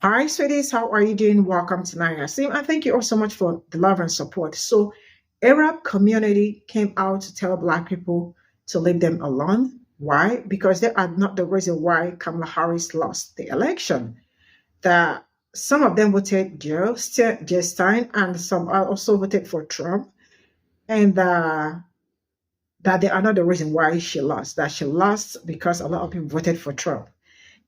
Hi, sweeties. How are you doing? Welcome to Naya Sim. And thank you all so much for the love and support. So, Arab community came out to tell Black people to leave them alone. Why? Because they are not the reason why Kamala Harris lost the election. That some of them voted Joe Stein, and some also voted for Trump, and that they are not the reason why she lost. That she lost because a lot of people voted for Trump.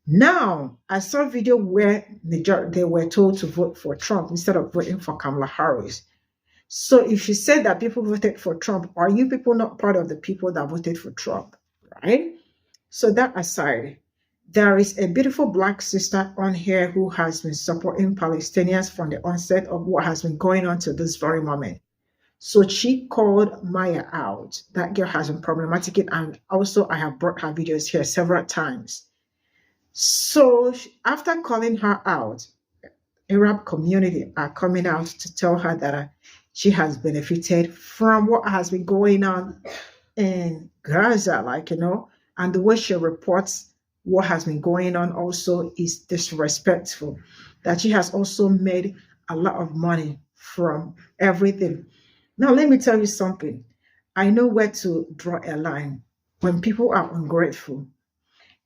Now, I saw a video where they were told to vote for Trump instead of voting for Kamala Harris. So if you said that people voted for Trump, are you people not part of the people that voted for Trump? Right? So that aside, there is a beautiful Black sister on here who has been supporting Palestinians from the onset of what has been going on to this very moment. So she called Maya out. That girl has been problematic, and also I have brought her videos here several times. So after calling her out, Arab community are coming out to tell her that she has benefited from what has been going on in Gaza, and the way she reports what has been going on also is disrespectful. That she has also made a lot of money from everything. Now, let me tell you something. I know where to draw a line when people are ungrateful.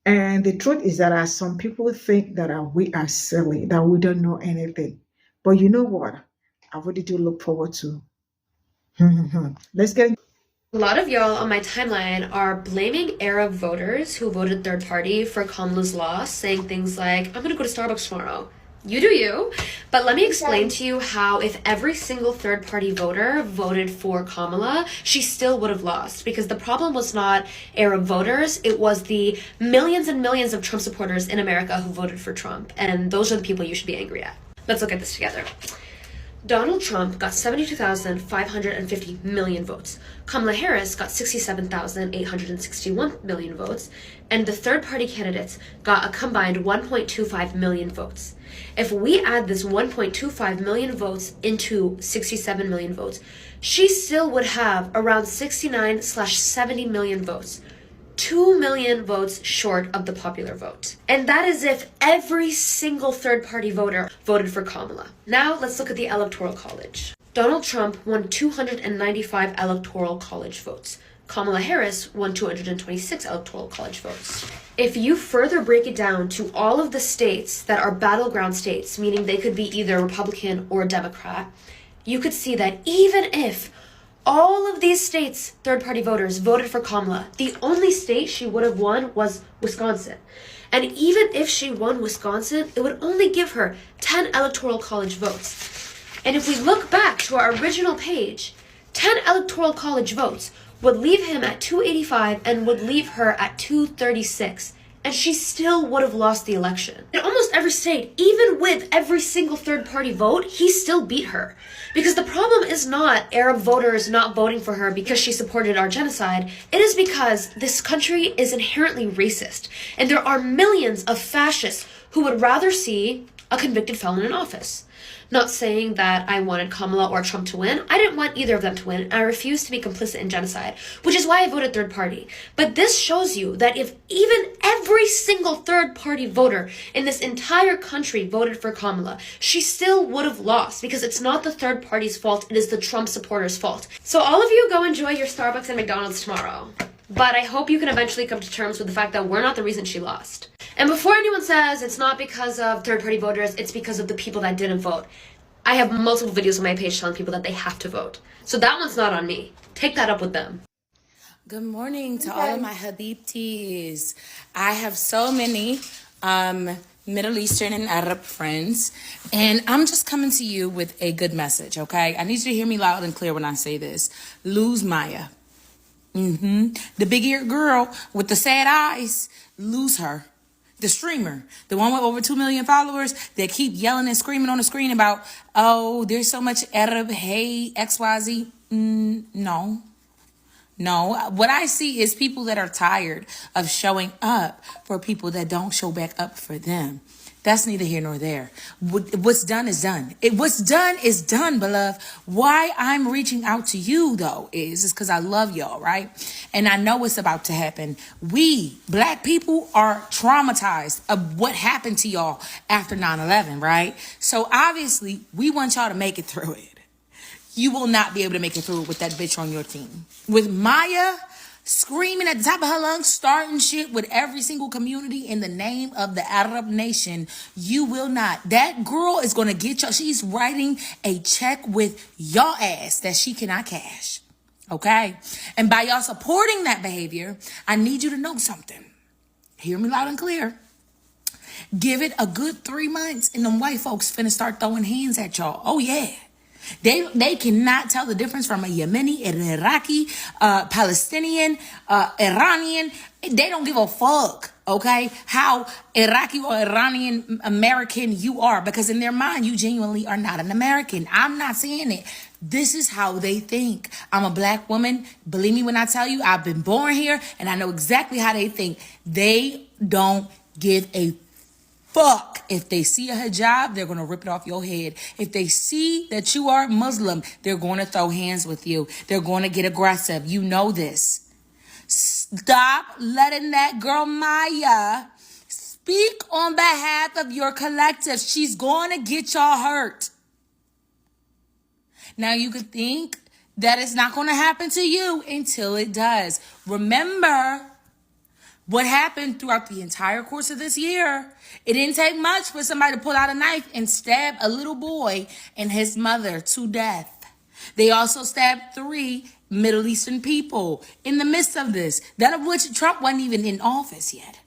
And the truth is that some people think that we are silly, that we don't know anything. But you know what? I really do look forward to. Let's get into. A lot of y'all on my timeline are blaming Arab voters who voted third party for Kamala's loss, saying things like, I'm gonna go to Starbucks tomorrow. You do you. But let me explain to you how if every single third party voter voted for Kamala, she still would have lost. Because the problem was not Arab voters, it was the millions and millions of Trump supporters in America who voted for Trump. And those are the people you should be angry at. Let's look at this together. Donald Trump got 72,550 million votes. Kamala Harris got 67,861 million votes. And the third party candidates got a combined 1.25 million votes. If we add this 1.25 million votes into 67 million votes, she still would have around 69/70 million votes. 2 million votes short of the popular vote. And that is if every single third party voter voted for Kamala. Now let's look at the Electoral College. Donald Trump won 295 Electoral College votes. Kamala Harris won 226 Electoral College votes. If you further break it down to all of the states that are battleground states, meaning they could be either Republican or Democrat, you could see that even if all of these states' third-party voters voted for Kamala, the only state she would have won was Wisconsin. And even if she won Wisconsin, it would only give her 10 Electoral College votes. And if we look back to our original page, 10 Electoral College votes would leave him at 285 and would leave her at 236. And she still would have lost the election. In almost every state, even with every single third-party vote, he still beat her. Because the problem is not Arab voters not voting for her because she supported our genocide. It is because this country is inherently racist. And there are millions of fascists who would rather see a convicted felon in office. Not saying that I wanted Kamala or Trump to win. I didn't want either of them to win, and I refused to be complicit in genocide, which is why I voted third party. But this shows you that if even every single third party voter in this entire country voted for Kamala, she still would have lost because it's not the third party's fault, it is the Trump supporters' fault. So all of you go enjoy your Starbucks and McDonald's tomorrow. But I hope you can eventually come to terms with the fact that we're not the reason she lost. And before anyone says it's not because of third-party voters, it's because of the people that didn't vote. I have multiple videos on my page telling people that they have to vote. So that one's not on me. Take that up with them. Good morning to all of my Habibtis. I have so many Middle Eastern and Arab friends, and I'm just coming to you with a good message, okay? I need you to hear me loud and clear when I say this. Lose Maya. The big-eared girl with the sad eyes, lose her. The streamer, the one with over 2 million followers that keep yelling and screaming on the screen about, oh, there's so much Arab hate, XYZ. No. What I see is people that are tired of showing up for people that don't show back up for them. That's neither here nor there. What's done is done. What's done is done, beloved. Why I'm reaching out to you, though, is because I love y'all, right? And I know what's about to happen. We, black people, are traumatized of what happened to y'all after 9/11, right? So obviously, we want y'all to make it through it. You will not be able to make it through it with that bitch on your team. With Maya screaming at the top of her lungs, starting shit with every single community in the name of the Arab nation, you will not. That girl is going to get y'all. She's writing a check with y'all ass that she cannot cash. Okay? And by y'all supporting that behavior, I need you to know something. Hear me loud and clear. Give it a good 3 months and them white folks finna start throwing hands at y'all. Oh, yeah. They cannot tell the difference from a Yemeni, an Iraqi, Palestinian, Iranian. They don't give a fuck, okay, how Iraqi or Iranian American you are, because in their mind, you genuinely are not an American. I'm not saying it. This is how they think. I'm a black woman. Believe me when I tell you, I've been born here and I know exactly how they think. They don't give a fuck. If they see a hijab, they're going to rip it off your head. If they see that you are Muslim, they're going to throw hands with you. They're going to get aggressive. You know this. Stop letting that girl Maya speak on behalf of your collective. She's going to get y'all hurt. Now you could think that it's not going to happen to you until it does. Remember what happened throughout the entire course of this year. It didn't take much for somebody to pull out a knife and stab a little boy and his mother to death. They also stabbed 3 Middle Eastern people in the midst of this, that of which Trump wasn't even in office yet.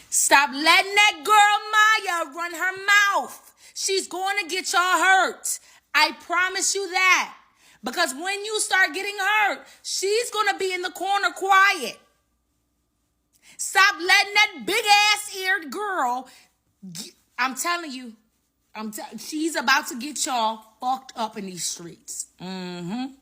Stop letting that girl Maya run her mouth. She's going to get y'all hurt. I promise you that. Because when you start getting hurt, she's going to be in the corner quiet. Stop letting that big ass eared girl. I'm telling you, she's about to get y'all fucked up in these streets. And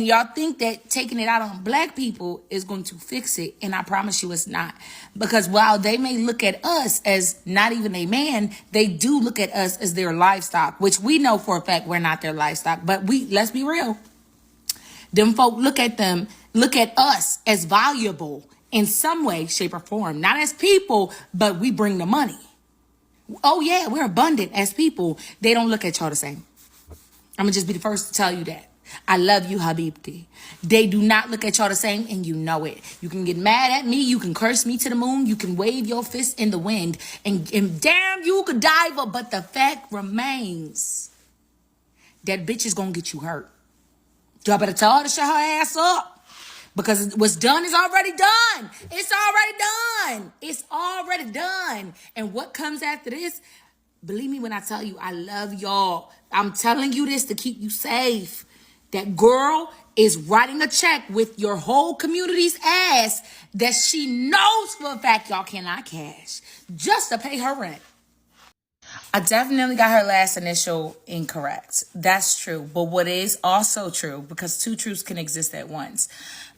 y'all think that taking it out on black people is going to fix it. And I promise you it's not. Because while they may look at us as not even a man, they do look at us as their livestock, which we know for a fact we're not their livestock. But let's be real. Them folk look at us as valuable in some way, shape, or form. Not as people, but we bring the money. Oh, yeah, we're abundant as people. They don't look at y'all the same. I'm going to just be the first to tell you that. I love you, Habibti. They do not look at y'all the same, and you know it. You can get mad at me. You can curse me to the moon. You can wave your fist in the wind. And damn, you could dive up. But the fact remains that bitch is going to get you hurt. Y'all better tell her to shut her ass up. Because what's done is already done. It's already done. It's already done. And what comes after this, believe me when I tell you, I love y'all. I'm telling you this to keep you safe. That girl is writing a check with your whole community's ass that she knows for a fact y'all cannot cash just to pay her rent. I definitely got her last initial incorrect. That's true. But what is also true, because 2 truths can exist at once,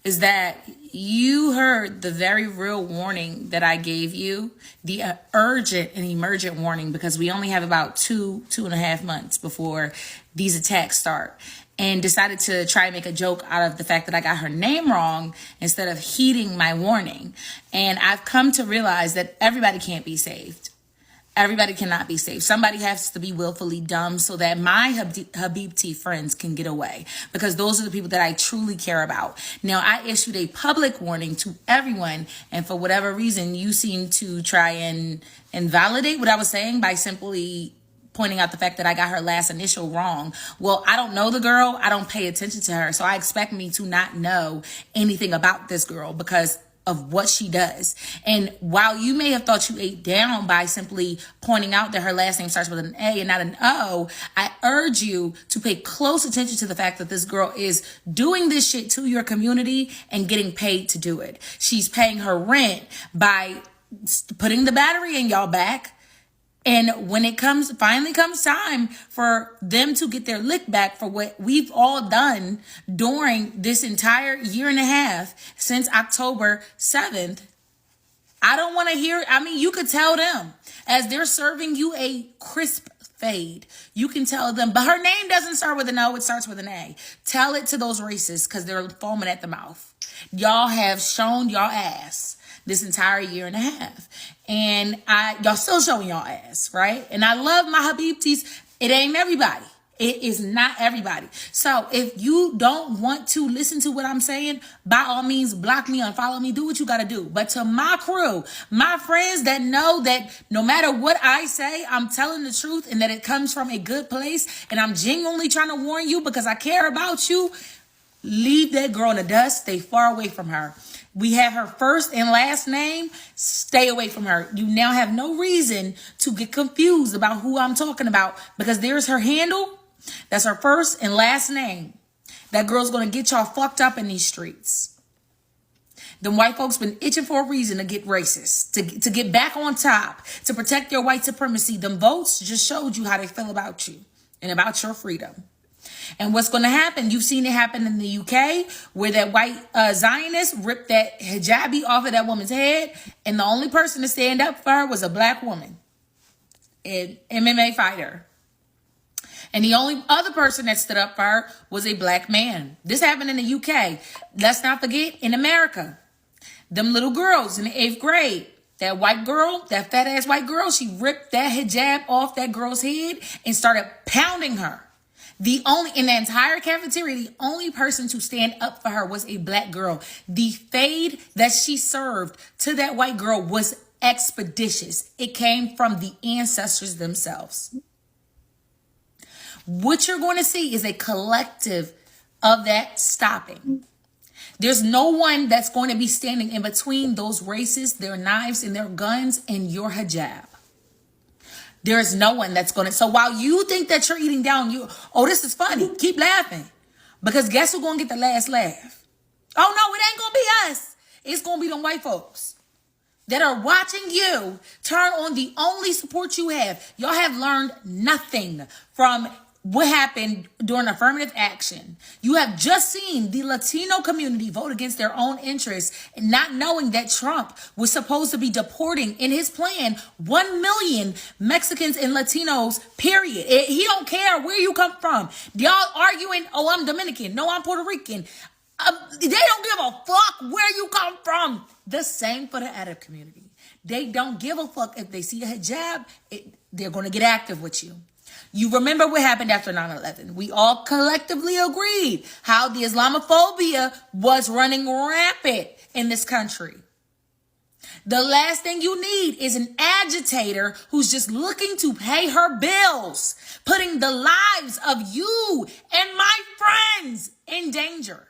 is that you heard the very real warning that I gave you, the urgent and emergent warning, because we only have about 2.5 months before these attacks start, and decided to try and make a joke out of the fact that I got her name wrong instead of heeding my warning. And I've come to realize that everybody can't be saved. Everybody cannot be saved. Somebody has to be willfully dumb so that my Habibti friends can get away, because those are the people that I truly care about. Now, I issued a public warning to everyone, and for whatever reason, you seem to try and invalidate what I was saying by simply pointing out the fact that I got her last initial wrong. Well, I don't know the girl. I don't pay attention to her. So I expect me to not know anything about this girl because of what she does. And while you may have thought you ate down by simply pointing out that her last name starts with an A and not an O, I urge you to pay close attention to the fact that this girl is doing this shit to your community and getting paid to do it. She's paying her rent by putting the battery in y'all back. And when it finally comes time for them to get their lick back for what we've all done during this entire year and a half since October 7th, I don't want to hear. I mean, you could tell them. As they're serving you a crisp fade, you can tell them, but her name doesn't start with an O, it starts with an A. Tell it to those racists because they're foaming at the mouth. Y'all have shown y'all ass this entire year and a half. And y'all still showing y'all ass, right? And I love my Habibtis. It ain't everybody. It is not everybody. So if you don't want to listen to what I'm saying, by all means, block me, unfollow me, do what you got to do. But to my crew, my friends that know that no matter what I say, I'm telling the truth and that it comes from a good place and I'm genuinely trying to warn you because I care about you, leave that girl in the dust. Stay far away from her. We have her first and last name. Stay away from her. You now have no reason to get confused about who I'm talking about because there's her handle. That's her first and last name. That girl's going to get y'all fucked up in these streets. Them white folks been itching for a reason to get racist, to get back on top, to protect your white supremacy. Them votes just showed you how they feel about you and about your freedom. And what's going to happen, you've seen it happen in the UK where that white Zionist ripped that hijabi off of that woman's head. And the only person to stand up for her was a black woman, an MMA fighter. And the only other person that stood up for her was a black man. This happened in the UK. Let's not forget in America. Them little girls in the 8th grade. That white girl, that fat ass white girl, she ripped that hijab off that girl's head and started pounding her. In the entire cafeteria, the only person to stand up for her was a black girl. The fade that she served to that white girl was expeditious. It came from the ancestors themselves. What you're going to see is a collective of that stopping. There's no one that's going to be standing in between those racists, their knives and their guns, and your hijab. There's no one that's going to. So while you think that you're eating down, this is funny. Keep laughing. Because guess who's going to get the last laugh? Oh, no, it ain't going to be us. It's going to be them white folks that are watching you turn on the only support you have. Y'all have learned nothing from what happened during affirmative action. You have just seen the Latino community vote against their own interests, and not knowing that Trump was supposed to be deporting in his plan 1 million Mexicans and Latinos, period. He don't care where you come from. Y'all arguing, oh, I'm Dominican. No, I'm Puerto Rican. They don't give a fuck where you come from. The same for the Arab community. They don't give a fuck if they see a hijab. They're going to get active with you. You remember what happened after 9/11. We all collectively agreed how the Islamophobia was running rampant in this country. The last thing you need is an agitator who's just looking to pay her bills, putting the lives of you and my friends in danger.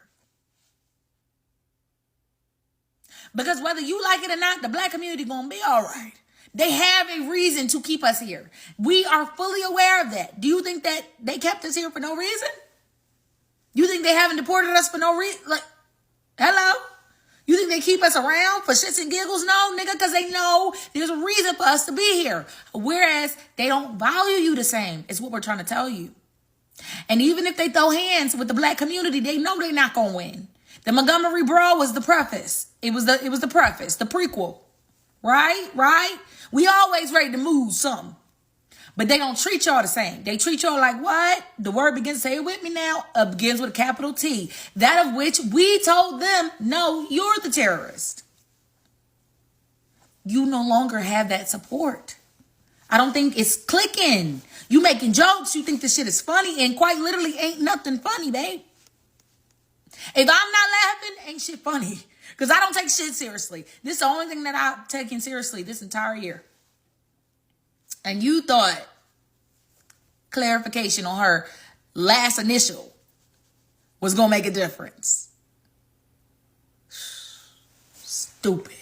Because whether you like it or not, the black community gonna be all right. They have a reason to keep us here. We are fully aware of that. Do you think that they kept us here for no reason? You think they haven't deported us for no reason? Like, hello? You think they keep us around for shits and giggles? No, nigga, because they know there's a reason for us to be here. Whereas they don't value you the same. It's what we're trying to tell you. And even if they throw hands with the black community, they know they're not going to win. The Montgomery Brawl was the preface. It was the preface, the prequel. Right? We always ready to move something. But they don't treat y'all the same. They treat y'all like what? The word begins, say it with me now, begins with a capital T. That of which we told them, no, you're the terrorist. You no longer have that support. I don't think it's clicking. You making jokes, you think this shit is funny, and quite literally ain't nothing funny, babe. If I'm not laughing, ain't shit funny. Because I don't take shit seriously. This is the only thing that I've taken seriously this entire year. And you thought clarification on her last initial was going to make a difference. Stupid.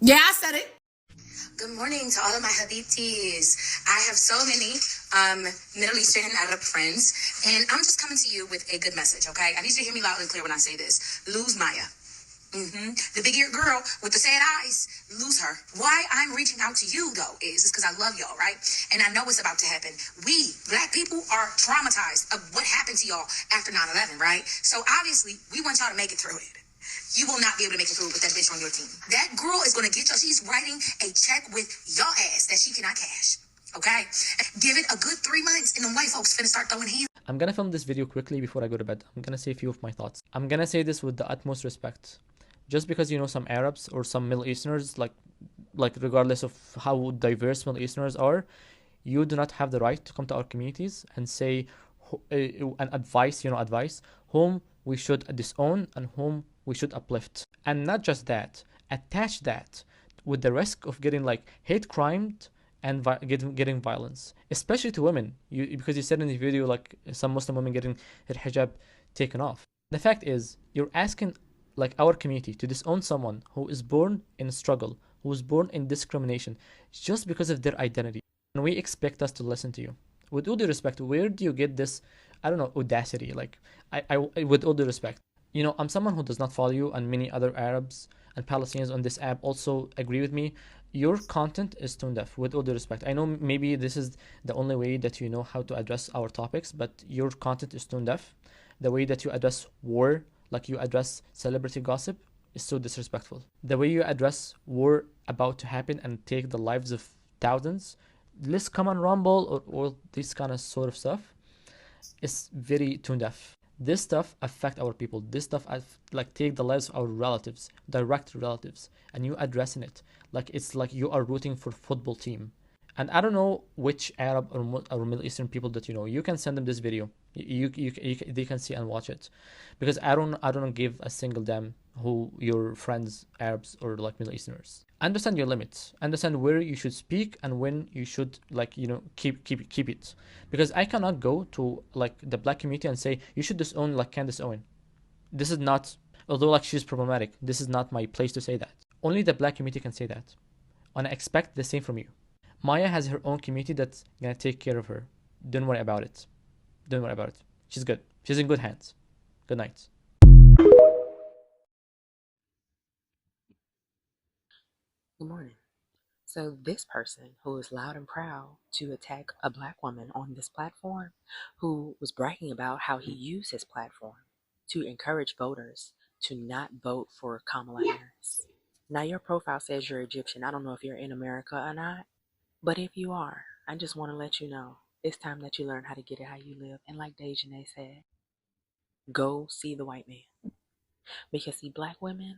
Yeah, I said it. Good morning to all of my Habibtis. I have so many Middle Eastern and Arab friends, and I'm just coming to you with a good message, okay? I need you to hear me loud and clear when I say this. Lose Maya. The big-eared girl with the sad eyes, lose her. Why I'm reaching out to you, though, is because I love y'all, right? And I know it's about to happen. We, black people, are traumatized of what happened to y'all after 9/11, right? So, obviously, we want y'all to make it through it. You will not be able to make it through with that bitch on your team. That girl is going to get you. She's writing a check with your ass that she cannot cash. Okay? Give it a good 3 months and then white folks finna start throwing hands. I'm gonna film this video quickly before I go to bed. I'm gonna say a few of my thoughts. I'm gonna say this with the utmost respect. Just because you know some Arabs or some Middle Easterners, like regardless of how diverse Middle Easterners are, you do not have the right to come to our communities and say and advice whom we should disown and whom we should uplift. And not just that, attach that with the risk of getting like hate crimed and getting violence, especially to women. Because you said in the video like some Muslim women getting her hijab taken off. The fact is, you're asking like our community to disown someone who is born in struggle, who is born in discrimination, just because of their identity. And we expect us to listen to you. With all due respect, where do you get this, I don't know, audacity? Like, I with all due respect, you know, I'm someone who does not follow you, and many other Arabs and Palestinians on this app also agree with me. Your content is tone deaf, with all due respect. I know maybe this is the only way that you know how to address our topics, but your content is tone deaf. The way that you address war, like you address celebrity gossip, is so disrespectful. The way you address war about to happen and take the lives of thousands, let's come on Rumble or this kind of sort of stuff, is very tone deaf. This stuff affect our people. This stuff like take the lives of our relatives, direct relatives, and you addressing it like it's like you are rooting for football team. And I don't know which Arab or Middle Eastern people that you know. You can send them this video. They can see and watch it, because I don't give a single damn who your friends Arabs or like Middle Easterners. Understand your limits. Understand where you should speak and when you should like keep it. Because I cannot go to like the black community and say you should disown like Candace Owen. This is not, although like she's problematic, this is not my place to say that. Only the black community can say that, and I expect the same from you. Maya has her own community that's gonna take care of her. Don't worry about it. Don't worry about it. She's good. She's in good hands. Good night. Good morning. So this person who is loud and proud to attack a black woman on this platform, who was bragging about how he used his platform to encourage voters to not vote for Kamala Harris. Now your profile says you're Egyptian. I don't know if you're in America or not, but if you are, I just want to let you know it's time that you learn how to get it how you live. And like Dejanay said, go see the white man. Because see, black women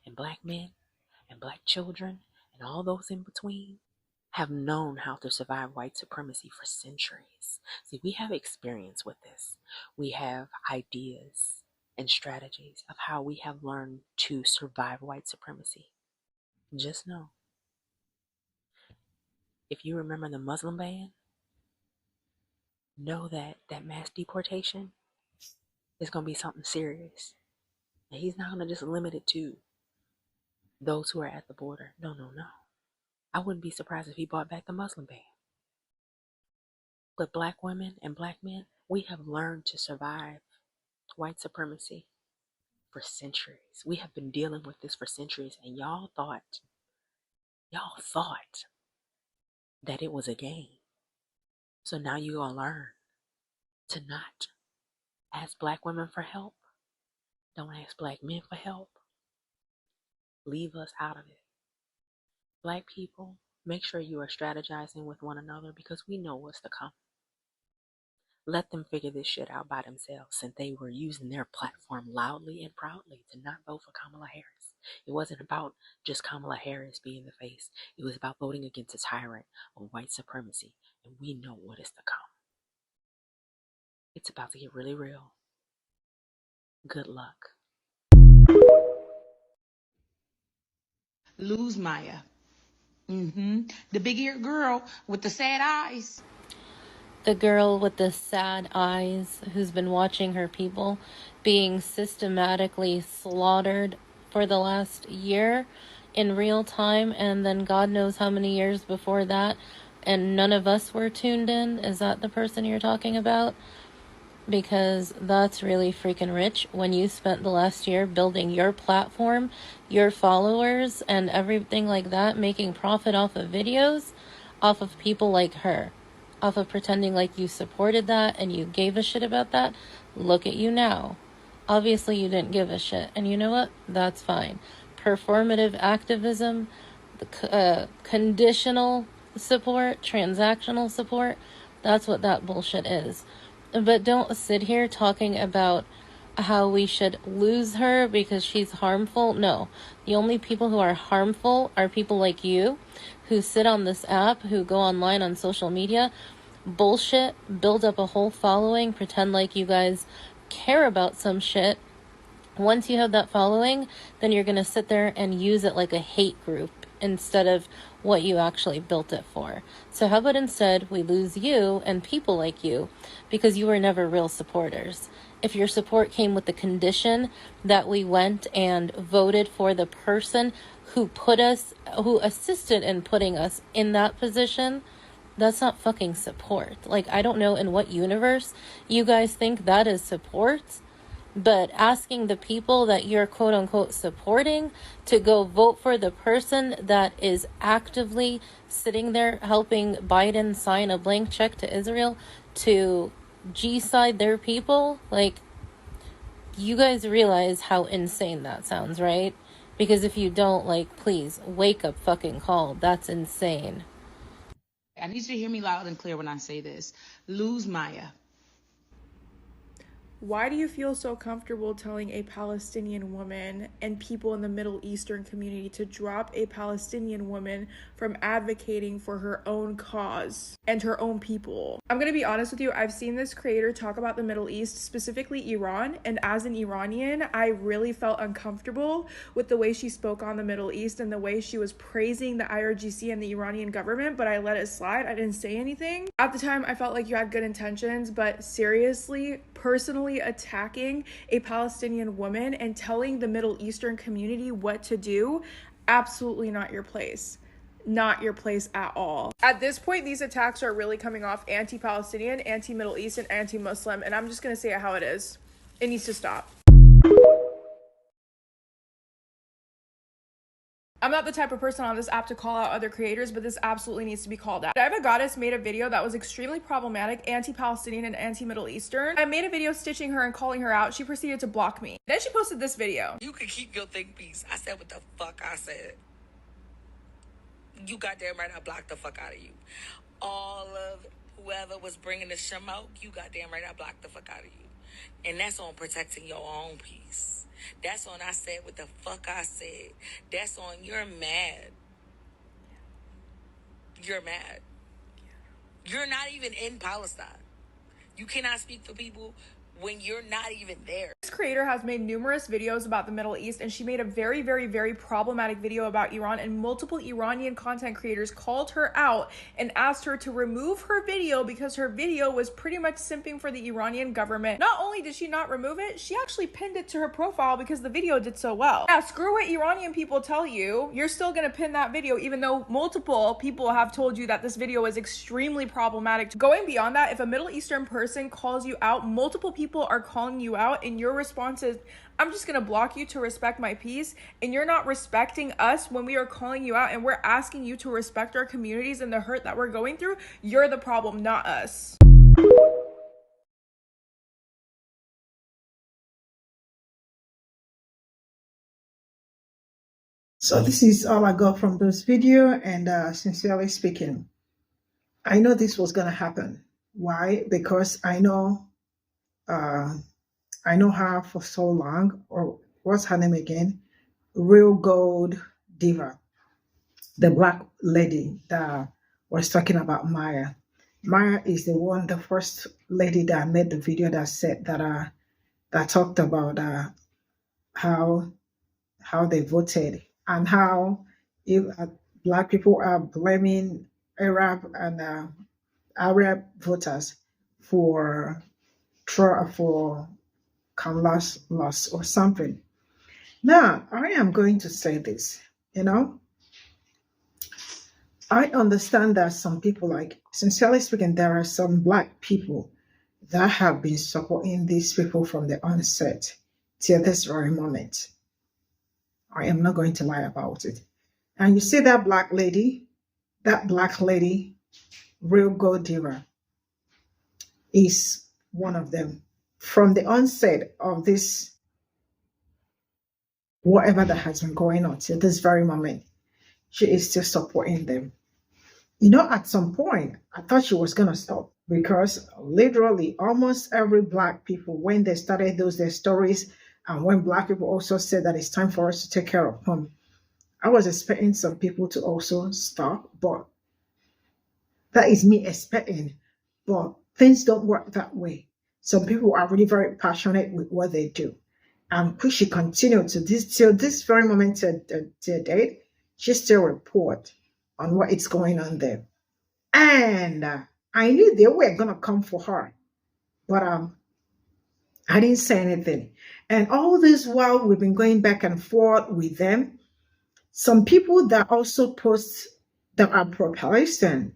and black men and black children and all those in between have known how to survive white supremacy for centuries. See, we have experience with this. We have ideas and strategies of how we have learned to survive white supremacy. Just know, if you remember the Muslim ban, know that that mass deportation is going to be something serious. And he's not going to just limit it to those who are at the border. No. I wouldn't be surprised if he brought back the Muslim ban. But black women and black men, we have learned to survive white supremacy for centuries. We have been dealing with this for centuries, and y'all thought that it was a game. So now you're going to learn to not ask black women for help. Don't ask black men for help. Leave us out of it. Black people, make sure you are strategizing with one another, because we know what's to come. Let them figure this shit out by themselves, since they were using their platform loudly and proudly to not vote for Kamala Harris. It wasn't about just Kamala Harris being the face. It was about voting against a tyrant of white supremacy, and we know what is to come. It's about to get really real. Good luck. Lose Maya. The big-eared girl with the sad eyes. The girl with the sad eyes who's been watching her people being systematically slaughtered for the last year in real time, and then God knows how many years before that, and none of us were tuned in. Is that the person you're talking about? Because that's really freaking rich when you spent the last year building your platform, your followers, and everything like that, making profit off of videos, off of people like her, off of pretending like you supported that and you gave a shit about that. Look at you now. Obviously, you didn't give a shit. And you know what? That's fine. Performative activism, conditional support, transactional support, that's what that bullshit is. But don't sit here talking about how we should lose her because she's harmful. No. The only people who are harmful are people like you who sit on this app, who go online on social media, bullshit, build up a whole following, pretend like you guys care about some shit. Once you have that following, then you're going to sit there and use it like a hate group instead of what you actually built it for. So how about instead we lose you and people like you because you were never real supporters. If your support came with the condition that we went and voted for the person who assisted in putting us in that position, that's not fucking support. Like, I don't know in what universe you guys think that is support, but asking the people that you're quote unquote supporting to go vote for the person that is actively sitting there helping Biden sign a blank check to Israel to G-side their people, like, you guys realize how insane that sounds, right? Because if you don't, like, please wake up fucking call. That's insane. I need you to hear me loud and clear when I say this. Lose Maya. Why do you feel so comfortable telling a Palestinian woman and people in the Middle Eastern community to drop a Palestinian woman from advocating for her own cause and her own people? I'm going to be honest with you, I've seen this creator talk about the Middle East, specifically Iran, and as an Iranian, I really felt uncomfortable with the way she spoke on the Middle East and the way she was praising the IRGC and the Iranian government, but I let it slide. I didn't say anything. At the time, I felt like you had good intentions, but seriously, personally attacking a Palestinian woman and telling the Middle Eastern community what to do, absolutely not your place. Not your place at all. At this point, these attacks are really coming off anti-Palestinian, anti-Middle East, and anti-Muslim, and I'm just going to say it how it is. It needs to stop. I'm not the type of person on this app to call out other creators, but this absolutely needs to be called out. Diva Goddess made a video that was extremely problematic, anti-Palestinian and anti-Middle Eastern. I made a video stitching her and calling her out. She proceeded to block me. Then she posted this video. You can keep your think piece. I said what the fuck I said. You goddamn right I blocked the fuck out of you. All of whoever was bringing the smoke, you goddamn right I blocked the fuck out of you. And that's on protecting your own peace. That's on I said what the fuck I said. That's on you're mad. You're mad. You're not even in Palestine. You cannot speak for people when you're not even there. This creator has made numerous videos about the Middle East, and she made a very, very, very problematic video about Iran, and multiple Iranian content creators called her out and asked her to remove her video because her video was pretty much simping for the Iranian government. Not only did she not remove it, she actually pinned it to her profile because the video did so well. Now, screw what Iranian people tell you, you're still gonna pin that video even though multiple people have told you that this video is extremely problematic. Going beyond that, if a Middle Eastern person calls you out, multiple people are calling you out, and your response is, I'm just gonna block you to respect my peace, and you're not respecting us when we are calling you out and we're asking you to respect our communities and the hurt that we're going through. You're the problem, not us. So this is all I got from this video, and sincerely speaking, I know this was gonna happen. Why? Because I know her for so long. Or what's her name again? Real Gold Diva, the black lady that was talking about Maya. Maya is the first lady that made the video that said that talked about how they voted and how if black people are blaming Arab voters for Kamala's loss or something. Now, I am going to say this, I understand that some people, like, sincerely speaking, there are some black people that have been supporting these people from the onset till this very moment. I am not going to lie about it. And you see that black lady, Real Gold Diva, is one of them. From the onset of this whatever that has been going on till this very moment. She is still supporting them. You know, at some point, I thought she was gonna stop because literally almost every black people, when they started those their stories, and when black people also said that it's time for us to take care of home, I was expecting some people to also stop, but that is me expecting. But things don't work that way. Some people are really very passionate with what they do. And push she continued to this till this very moment to date, she still report on what is going on there. And I knew they were gonna come for her, but I didn't say anything. And all this while we've been going back and forth with them. Some people that also post that are pro-Palestinian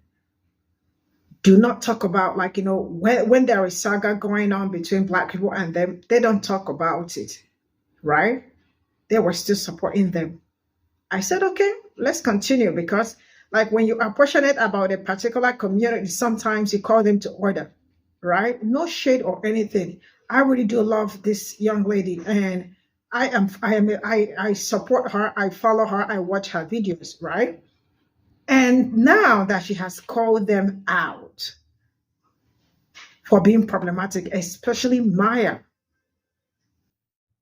do not talk about, like, when there is saga going on between black people and them, they don't talk about it, right? They were still supporting them. I said, okay, let's continue, because like when you are passionate about a particular community, sometimes you call them to order, right? No shade or anything. I really do love this young lady, and I support her, I follow her, I watch her videos, right? And now that she has called them out for being problematic, especially Maya,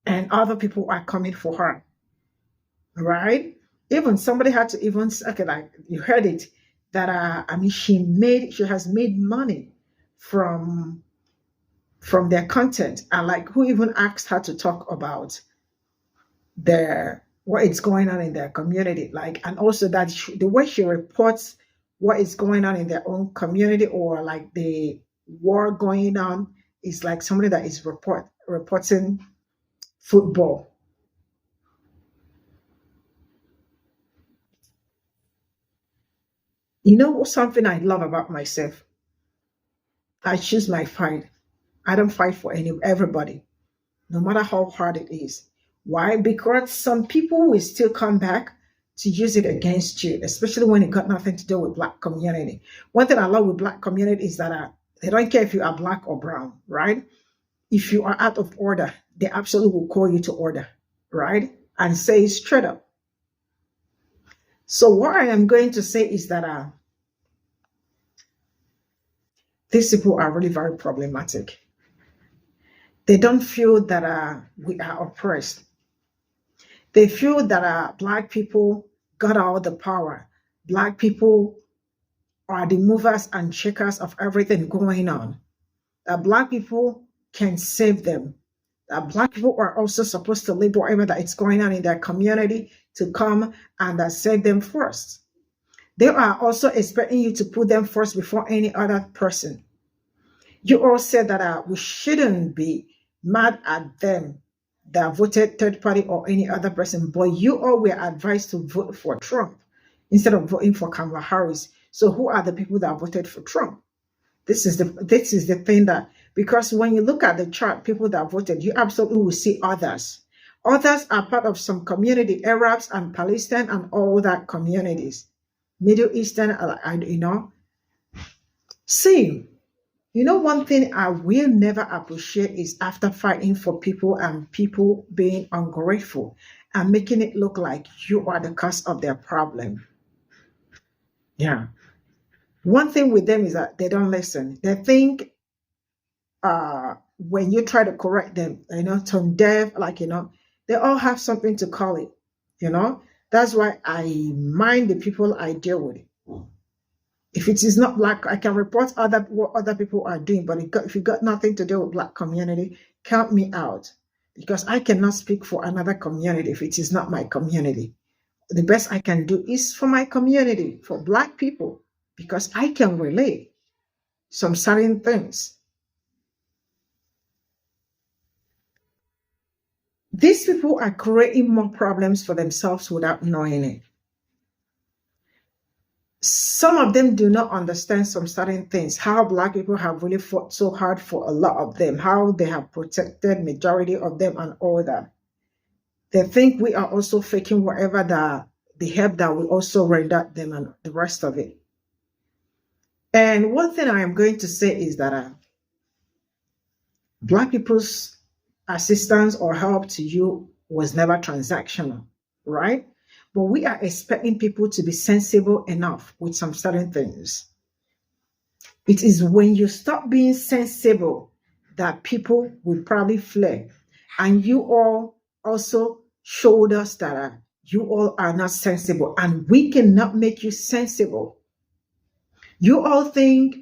and other people are coming for her, right? Even somebody had to even, okay, like you heard it, that I mean, she has made money from their content, and like who even asked her to talk about their what is going on in their community, like, and also that the way she reports what is going on in their own community, or like the war going on, is like somebody that is reporting football. You know something I love about myself? I choose my fight. I don't fight for everybody, no matter how hard it is. Why? Because some people will still come back to use it against you, especially when it got nothing to do with black community. One thing I love with black community is that they don't care if you are black or brown, right? If you are out of order, they absolutely will call you to order, right? And say straight up. So what I am going to say is that these people are really very problematic. They don't feel that we are oppressed. They feel that black people got all the power. Black people are the movers and shakers of everything going on. That black people can save them. That black people are also supposed to leave whatever that is going on in their community to come and save them first. They are also expecting you to put them first before any other person. You all said that we shouldn't be mad at them that voted third party or any other person, but you all were advised to vote for Trump instead of voting for Kamala Harris. So who are the people that voted for Trump? This is the thing, that because when you look at the chart, people that voted, you absolutely will see others. Others are part of some community, Arabs and Palestine and all that communities, Middle Eastern, See, one thing I will never appreciate is after fighting for people and people being ungrateful and making it look like you are the cause of their problem. Yeah. One thing with them is that they don't listen. They think when you try to correct them, tone deaf, they all have something to call it. That's why I mind the people I deal with. If it is not black, I can report what other people are doing, but if you got nothing to do with black community, count me out, because I cannot speak for another community if it is not my community. The best I can do is for my community, for black people, because I can relate some certain things. These people are creating more problems for themselves without knowing it. Some of them do not understand some certain things, how black people have really fought so hard for a lot of them, how they have protected majority of them and all that. They think we are also faking whatever the help that we also render them and the rest of it. And one thing I am going to say is that black people's assistance or help to you was never transactional, right? But we are expecting people to be sensible enough with some certain things. It is when you stop being sensible that people will probably flare. And you all also showed us that you all are not sensible, and we cannot make you sensible. You all think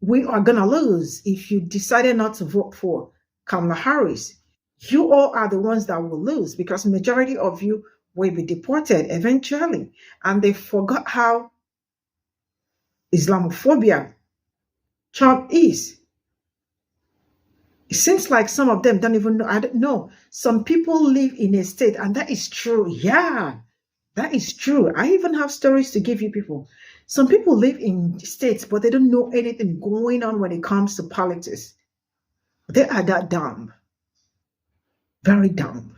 we are going to lose if you decided not to vote for Kamala Harris. You all are the ones that will lose because majority of you will be deported eventually. And they forgot how Islamophobia Trump is. It seems like some of them don't even know. I don't know. Some people live in a state, and that is true. Yeah, that is true. I even have stories to give you people. Some people live in states, but they don't know anything going on when it comes to politics. They are that dumb. Very dumb.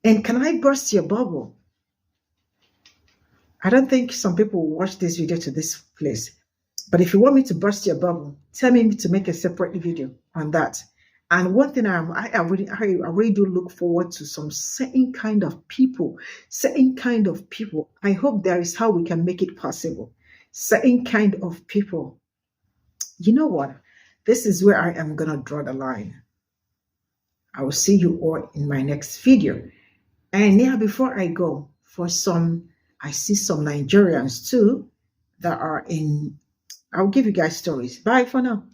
And can I burst your bubble? I don't think some people will watch this video to this place. But if you want me to burst your bubble, tell me to make a separate video on that. And one thing I really do look forward to some certain kind of people. I hope there is how we can make it possible. Certain kind of people. You know what? This is where I am going to draw the line. I will see you all in my next video. And yeah, before I go, I see some Nigerians too that are in, I'll give you guys stories. Bye for now.